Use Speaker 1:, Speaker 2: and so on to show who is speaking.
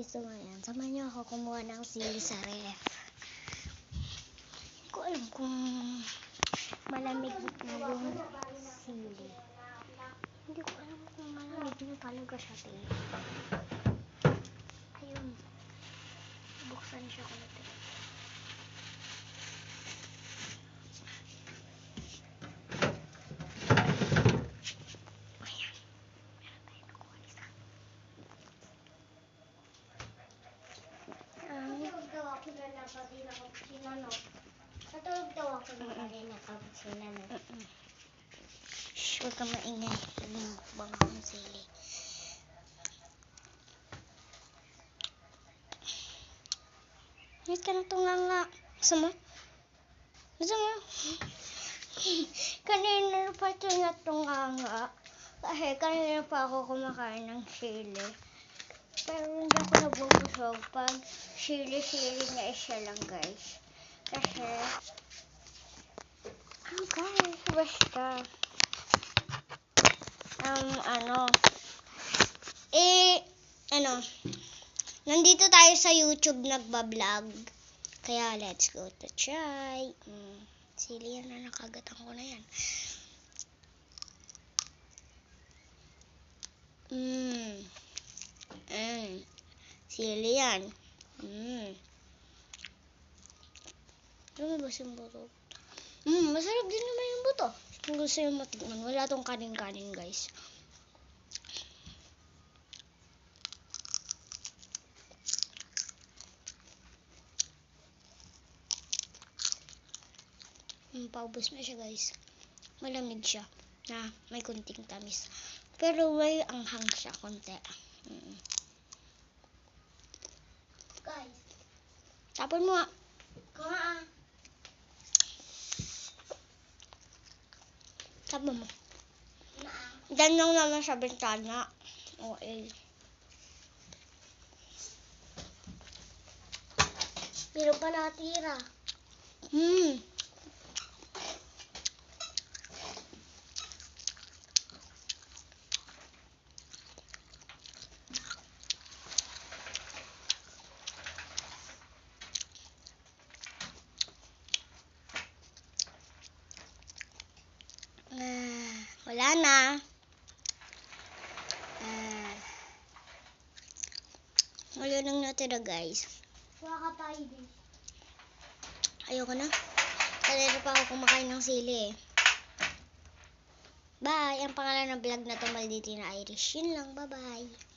Speaker 1: guys, so ayan, samahan niyo ako kumuha ng sili sa ref. Hindi ko alam kung malamig na yung sili. Hindi ko alam kung malamig na talaga siya. Ayun. Buksan siya konti. Ayan. Meron tayo nakuha isa.
Speaker 2: Natulog daw ako na napadila ko sinano. Natulog daw ako na napadila ko sinano.
Speaker 1: Shh, huwag ka maingay. Yung bangkong sili. Wait ka na tunganga. Gusto mo? Gusto mo? Kanina pa ito na tunganga. Kasi kanina pa ako kumakain ng sili. Pero hindi ako nabubusog pag sili-sili na isa lang, guys. Kasi, guys, basta. Nandito tayo sa YouTube nagbablog. Kaya, let's go to try. Sili yan na nakagatan ko na yan. Sili yan. Lumabas yung buto. Masarap din naman yung buto. Kung gusto yung matikman, wala tong kanin-kanin, guys. Paubos na siya, guys. Malamig siya na may kunting tamis. Pero may anghang siya konti.
Speaker 2: Guys,
Speaker 1: Tapon mo nga.
Speaker 2: kumaan.
Speaker 1: Tapon mo.
Speaker 2: Naan.
Speaker 1: Diyan lang naman sa bintana. Okay.
Speaker 2: Pero pa natira.
Speaker 1: Wala na. Wala nang natira, guys.
Speaker 2: Kuha ka pa, Ibig.
Speaker 1: Ayoko na. Kanina pa ako kumakain ng sili eh. Bye! Ang pangalan ng vlog na to, Maldita na Irish. Yun lang. Bye-bye!